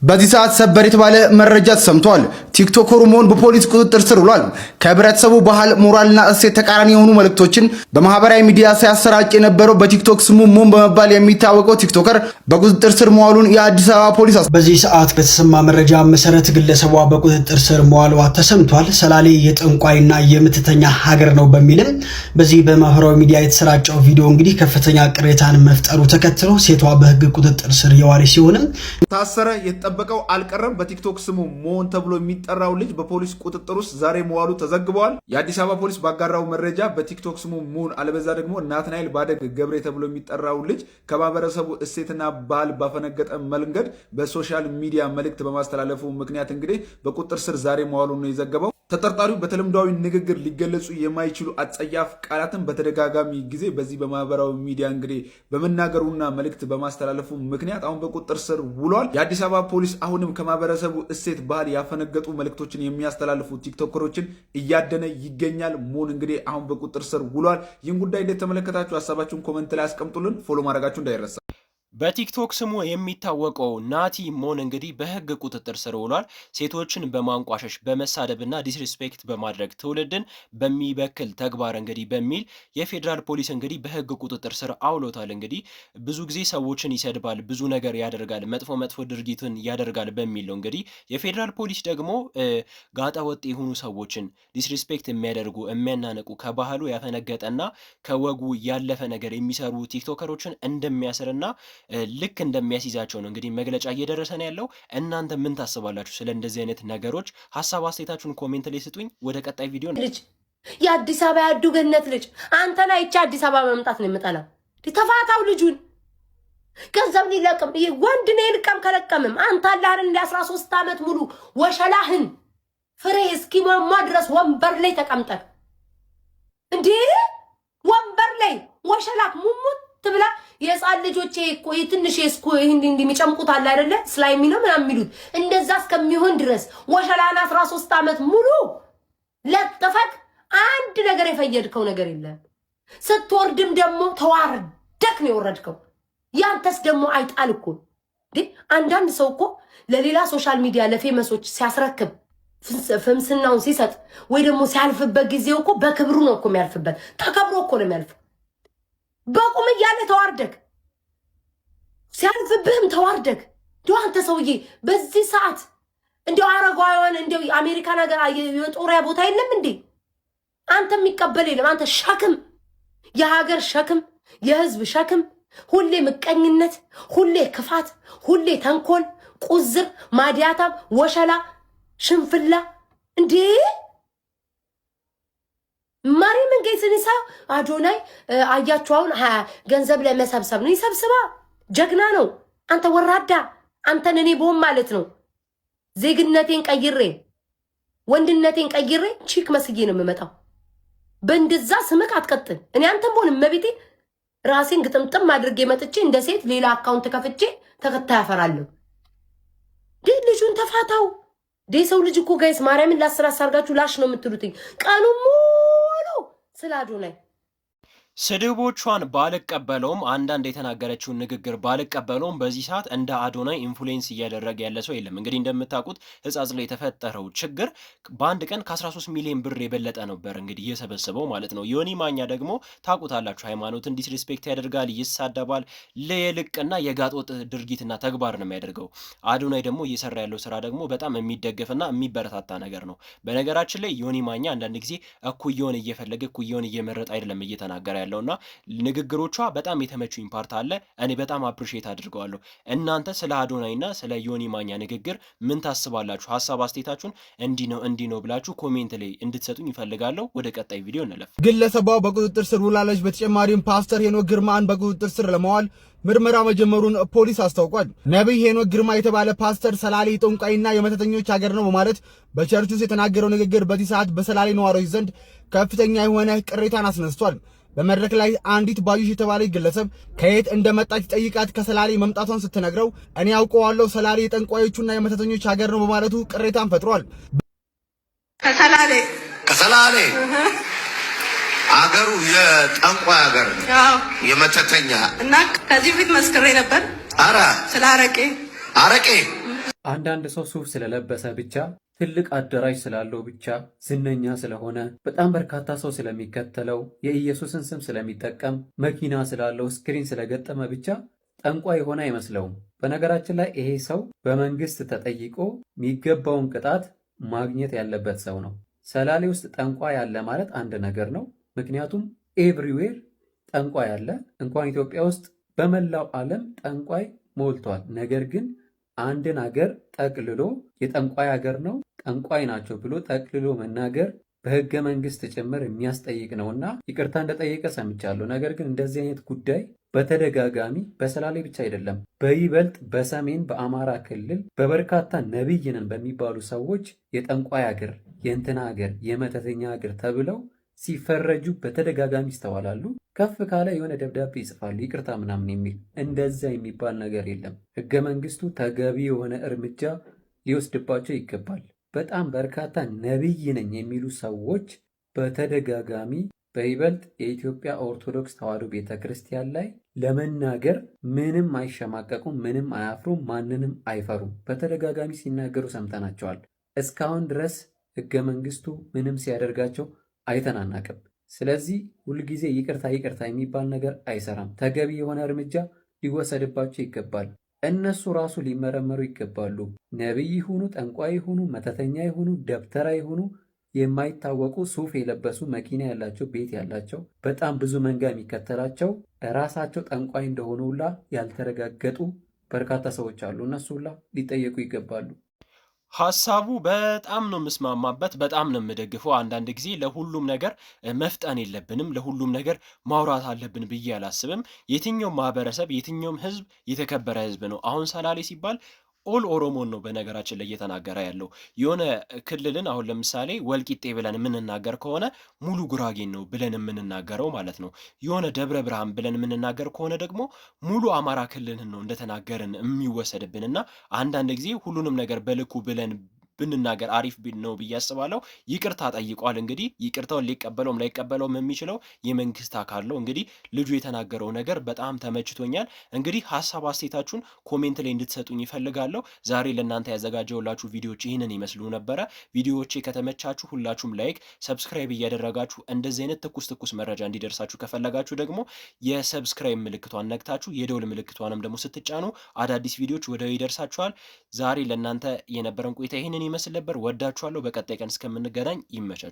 በዚህ ሰዓት ሰበር የተባለ መረጃ ተሰምቷል። ቲክቶከሩ ሞን በፖሊስ ቁጥጥር ስር ውሏል። ከህብረተሰቡ ባህል፣ ሞራልና እሴት ተቃራኒ የሆኑ መልእክቶችን በማህበራዊ ሚዲያ ሲያሰራጭ የነበረው በቲክቶክ ስሙ ሞን በመባል የሚታወቀው ቲክቶከር በቁጥጥር ስር መዋሉን የአዲስ አበባ ፖሊስ በዚህ ሰዓት በተሰማ መረጃ መሰረት ግለሰቧ በቁጥጥር ስር መዋሏ ተሰምቷል። ሰላሌ የጠንቋይና የምትተኛ ሀገር ነው በሚልም በዚህ በማህበራዊ ሚዲያ የተሰራጨው ቪዲዮ እንግዲህ ከፍተኛ ቅሬታን መፍጠሩ ተከትሎ ሴቷ በህግ ቁጥጥር ስር የዋለች ሲሆንም ታሰረ ጠበቀው አልቀረም። በቲክቶክ ስሙ ሞን ተብሎ የሚጠራው ልጅ በፖሊስ ቁጥጥር ውስጥ ዛሬ መዋሉ ተዘግቧል። የአዲስ አበባ ፖሊስ ባጋራው መረጃ በቲክቶክ ስሙ ሞን አለበዛ ደግሞ ናትናኤል ባደግ ገብሬ ተብሎ የሚጠራው ልጅ ከማህበረሰቡ እሴትና ባህል ባፈነገጠ መንገድ በሶሻል ሚዲያ መልእክት በማስተላለፉ ምክንያት እንግዲህ በቁጥጥር ስር ዛሬ መዋሉ ነው የዘገበው። ተጠርጣሪው በተለምዷዊ ንግግር ሊገለጹ የማይችሉ አጸያፍ ቃላትን በተደጋጋሚ ጊዜ በዚህ በማህበራዊ ሚዲያ እንግዲህ በመናገሩና መልእክት በማስተላለፉ ምክንያት አሁን በቁጥጥር ስር ውሏል። የአዲስ አበባ ፖሊስ አሁንም ከማህበረሰቡ እሴት ባህል ያፈነገጡ መልእክቶችን የሚያስተላልፉ ቲክቶከሮችን እያደነ ይገኛል። ሞን እንግዲህ አሁን በቁጥጥር ስር ውሏል። ይህን ጉዳይ እንደተመለከታችሁ ሀሳባችሁን ኮመንት ላይ አስቀምጡልን። ፎሎ ማድረጋችሁ እንዳይረሳ። በቲክቶክ ስሙ የሚታወቀው ናቲ ሞን እንግዲህ በህግ ቁጥጥር ስር ውሏል። ሴቶችን በማንቋሸሽ በመሳደብና ዲስሪስፔክት በማድረግ ትውልድን በሚበክል ተግባር እንግዲህ በሚል የፌዴራል ፖሊስ እንግዲህ በህግ ቁጥጥር ስር አውሎታል። እንግዲህ ብዙ ጊዜ ሰዎችን ይሰድባል፣ ብዙ ነገር ያደርጋል፣ መጥፎ ድርጊትን ያደርጋል በሚል ነው እንግዲህ የፌዴራል ፖሊስ ደግሞ ጋጠ ወጥ የሆኑ ሰዎችን ዲስሪስፔክት የሚያደርጉ የሚያናነቁ ከባህሉ ያፈነገጠና ከወጉ ያለፈ ነገር የሚሰሩ ቲክቶከሮችን እንደሚያስርና ልክ እንደሚያስይዛቸው ነው እንግዲህ መግለጫ እየደረሰን ያለው። እናንተ ምን ታስባላችሁ ስለ እንደዚህ አይነት ነገሮች? ሀሳብ አስተያየታችሁን ኮሜንት ላይ ስጡኝ። ወደ ቀጣይ ቪዲዮ ነው። ልጅ የአዲስ አበባ ያዱ ገነት ልጅ አንተና ይቻ አዲስ አበባ መምጣት ነው የምጠላው። ተፋታው ልጁን ገንዘብ ሊለቅም ወንድ ነው ይልቀም ከለቀምም አንተ አላህን እንደ 13 ዓመት ሙሉ ወሸላህን ፍሬ እስኪማማ ድረስ ወንበር ላይ ተቀምጠህ እንዴ ወንበር ላይ ወሸላክ ሙሙት ትብላ የጻል ልጆቼ እኮ የትንሽ የስኮ እንዲ የሚጨምቁት አለ አይደለ ስላይሚ ነው ምናምን የሚሉት እንደዛ እስከሚሆን ድረስ ወሸላና 13 ዓመት ሙሉ ለጥፈክ አንድ ነገር የፈየድከው ነገር የለም። ስትወርድም ደግሞ ተዋርደክ ነው የወረድከው። ያንተስ ደግሞ አይጣል እኮ እንዴ አንዳንድ ሰው እኮ ለሌላ ሶሻል ሚዲያ ለፌመሶች ሲያስረክብ ፍምስናውን ሲሰጥ ወይ ደግሞ ሲያልፍበት ጊዜው እኮ በክብሩ ነው እኮ የሚያልፍበት። ተከብሮ እኮ ነው የሚያልፈው። በቁም እያለ ተዋርደክ ሲያልፍብህም ተዋርደክ እንደው አንተ ሰውዬ በዚህ ሰዓት እንደው አረጋውያን እንደው አሜሪካን ሀገር የጦሪያ ቦታ የለም እንዴ? አንተ የሚቀበል የለም። አንተ ሸክም፣ የሀገር ሸክም፣ የህዝብ ሸክም፣ ሁሌ ምቀኝነት፣ ሁሌ ክፋት፣ ሁሌ ተንኮል፣ ቁዝር፣ ማዲያታም፣ ወሸላ፣ ሽንፍላ እንዴ ማሪ ምን ገይስንሳ አዶናይ አያቸውን ገንዘብ ለመሰብሰብ ነው ይሰብስባ። ጀግና ነው። አንተ ወራዳ አንተን እኔ ቦም ማለት ነው ዜግነቴን ቀይሬ ወንድነቴን ቀይሬ ቺክ መስዬ ነው የምመጣው። በእንደዛ ስምክ አትቀጥል። እኔ አንተም ቦን መቤቴ ራሴን ግጥምጥም አድርጌ መጥቼ እንደ ሴት ሌላ አካውንት ከፍቼ ተከታይ አፈራለሁ። ልጁን ተፋታው። ሰው ልጅ እኮ ጋይስ ማርያምን ላስራስ አርጋችሁ ላሽ ነው የምትሉትኝ ቀኑ ሙሉ ስለ አዶናይ ስድቦቿን ባልቀበለውም አንዳንድ የተናገረችውን ንግግር ባልቀበለውም በዚህ ሰዓት እንደ አዶናይ ኢንፍሉዌንስ እያደረገ ያለ ሰው የለም። እንግዲህ እንደምታውቁት ህጻጽ ላይ የተፈጠረው ችግር በአንድ ቀን ከ13 ሚሊዮን ብር የበለጠ ነበር እንግዲህ እየሰበሰበው ማለት ነው። ዮኒ ማኛ ደግሞ ታውቁታላችሁ፣ ሃይማኖትን ዲስሪስፔክት ያደርጋል፣ ይሳደባል፣ ለየልቅና የጋጦጥ ድርጊትና ተግባር ነው የሚያደርገው። አዶናይ ደግሞ እየሰራ ያለው ስራ ደግሞ በጣም የሚደገፍና የሚበረታታ ነገር ነው። በነገራችን ላይ ዮኒ ማኛ አንዳንድ ጊዜ እኩየውን እየፈለገ እኩየውን እየመረጠ አይደለም እየተናገረ ያለውና ንግግሮቿ በጣም የተመቹኝ ፓርት አለ። እኔ በጣም አፕሪሺየት አድርገዋለሁ። እናንተ ስለ አዶናይና ስለ ዮኒ ማኛ ንግግር ምን ታስባላችሁ? ሀሳብ አስተያየታችሁን እንዲህ ነው ብላችሁ ኮሜንት ላይ እንድትሰጡኝ ይፈልጋለሁ። ወደ ቀጣይ ቪዲዮ እንለፍ። ግለሰቧ በቁጥጥር ስር ውላለች። በተጨማሪም ፓስተር ሄኖክ ግርማን በቁጥጥር ስር ለማዋል ምርመራ መጀመሩን ፖሊስ አስታውቋል። ነብይ ሄኖክ ግርማ የተባለ ፓስተር ሰላሌ ጠንቋይና የመተተኞች ሀገር ነው በማለት በቸርች ውስጥ የተናገረው ንግግር በዚህ ሰዓት በሰላሌ ነዋሪዎች ዘንድ ከፍተኛ የሆነ ቅሬታን አስነስቷል። በመድረክ ላይ አንዲት ባዩሽ የተባለች ግለሰብ ከየት እንደመጣች ጠይቃት ከሰላሌ መምጣቷን ስትነግረው እኔ ያውቀዋለሁ ሰላሌ የጠንቋዮቹና የመተተኞች ሀገር ነው በማለቱ ቅሬታን ፈጥሯል። ከሰላሌ አገሩ የጠንቋይ ሀገር ነው የመተተኛ እና ከዚህ ፊት መስክሬ ነበር። አረ ስለ አረቄ አንዳንድ ሰው ሱፍ ስለለበሰ ብቻ፣ ትልቅ አዳራሽ ስላለው ብቻ፣ ዝነኛ ስለሆነ፣ በጣም በርካታ ሰው ስለሚከተለው፣ የኢየሱስን ስም ስለሚጠቀም፣ መኪና ስላለው፣ ስክሪን ስለገጠመ ብቻ ጠንቋይ የሆነ አይመስለውም። በነገራችን ላይ ይሄ ሰው በመንግስት ተጠይቆ የሚገባውን ቅጣት ማግኘት ያለበት ሰው ነው። ሰላሌ ውስጥ ጠንቋይ አለ ማለት አንድ ነገር ነው። ምክንያቱም ኤቭሪዌር ጠንቋይ አለ። እንኳን ኢትዮጵያ ውስጥ በመላው ዓለም ጠንቋይ ሞልቷል። ነገር ግን አንድን ሀገር ጠቅልሎ የጠንቋይ ሀገር ነው፣ ጠንቋይ ናቸው ብሎ ጠቅልሎ መናገር በህገ መንግስት ጭምር የሚያስጠይቅ ነውና ይቅርታ እንደጠየቀ ሰምቻለሁ። ነገር ግን እንደዚህ አይነት ጉዳይ በተደጋጋሚ በሰላሌ ብቻ አይደለም፣ በይበልጥ በሰሜን በአማራ ክልል በበርካታ ነቢይ ነን በሚባሉ ሰዎች የጠንቋይ ሀገር፣ የእንትና ሀገር፣ የመተተኛ ሀገር ተብለው ሲፈረጁ በተደጋጋሚ ይስተዋላሉ። ከፍ ካለ የሆነ ደብዳቤ ይጽፋሉ፣ ይቅርታ ምናምን የሚል። እንደዛ የሚባል ነገር የለም። ህገ መንግስቱ ተገቢ የሆነ እርምጃ ሊወስድባቸው ይገባል። በጣም በርካታ ነቢይ ነኝ የሚሉ ሰዎች በተደጋጋሚ በይበልጥ የኢትዮጵያ ኦርቶዶክስ ተዋሕዶ ቤተ ክርስቲያን ላይ ለመናገር ምንም አይሸማቀቁም፣ ምንም አያፍሩም፣ ማንንም አይፈሩም። በተደጋጋሚ ሲናገሩ ሰምተናቸዋል። እስካሁን ድረስ ህገ መንግስቱ ምንም ሲያደርጋቸው አይተናናቅም። ስለዚህ ሁልጊዜ ይቅርታ ይቅርታ የሚባል ነገር አይሰራም። ተገቢ የሆነ እርምጃ ሊወሰድባቸው ይገባል። እነሱ ራሱ ሊመረመሩ ይገባሉ። ነቢይ ይሁኑ፣ ጠንቋይ ይሁኑ፣ መተተኛ ይሁኑ፣ ደብተራ ይሁኑ፣ የማይታወቁ ሱፍ የለበሱ መኪና ያላቸው ቤት ያላቸው በጣም ብዙ መንጋ የሚከተላቸው ራሳቸው ጠንቋይ እንደሆኑ ሁላ ያልተረጋገጡ በርካታ ሰዎች አሉ። እነሱ ሁላ ሊጠየቁ ይገባሉ። ሀሳቡ በጣም ነው የምስማማበት፣ በጣም ነው የምደግፈው። አንዳንድ ጊዜ ለሁሉም ነገር መፍጠን የለብንም፣ ለሁሉም ነገር ማውራት አለብን ብዬ አላስብም። የትኛውም ማህበረሰብ የትኛውም ህዝብ የተከበረ ህዝብ ነው። አሁን ሰላሌ ሲባል ኦል ኦሮሞን ነው በነገራችን ላይ እየተናገረ ያለው። የሆነ ክልልን አሁን ለምሳሌ ወልቂጤ ብለን የምንናገር ከሆነ ሙሉ ጉራጌን ነው ብለን የምንናገረው ማለት ነው። የሆነ ደብረ ብርሃን ብለን የምንናገር ከሆነ ደግሞ ሙሉ አማራ ክልልን ነው እንደተናገርን የሚወሰድብን እና አንዳንድ ጊዜ ሁሉንም ነገር በልኩ ብለን ብንናገር አሪፍ ነው ብዬ አስባለሁ። ይቅርታ ጠይቋል። እንግዲህ ይቅርታውን ሊቀበለውም ላይቀበለውም የሚችለው የመንግስት አካል ነው። እንግዲህ ልጁ የተናገረው ነገር በጣም ተመችቶኛል። እንግዲህ ሀሳብ አስተያየታችሁን ኮሜንት ላይ እንድትሰጡኝ ይፈልጋለሁ። ዛሬ ለእናንተ ያዘጋጀውላችሁ ቪዲዮዎች ይህንን ይመስሉ ነበረ። ቪዲዮዎቼ ከተመቻችሁ ሁላችሁም ላይክ፣ ሰብስክራይብ እያደረጋችሁ እንደዚህ አይነት ትኩስ መረጃ እንዲደርሳችሁ ከፈለጋችሁ ደግሞ የሰብስክራይብ ምልክቷን ነግታችሁ የደውል ምልክቷንም ደግሞ ስትጫኑ አዳዲስ ቪዲዮዎች ወዲያው ይደርሳችኋል። ዛሬ ለእናንተ የነበረን ቆይታ ይህንን ይመስል ነበር። ወዳችኋለሁ። በቀጣይ ቀን እስከምንገናኝ ይመቻችሁ።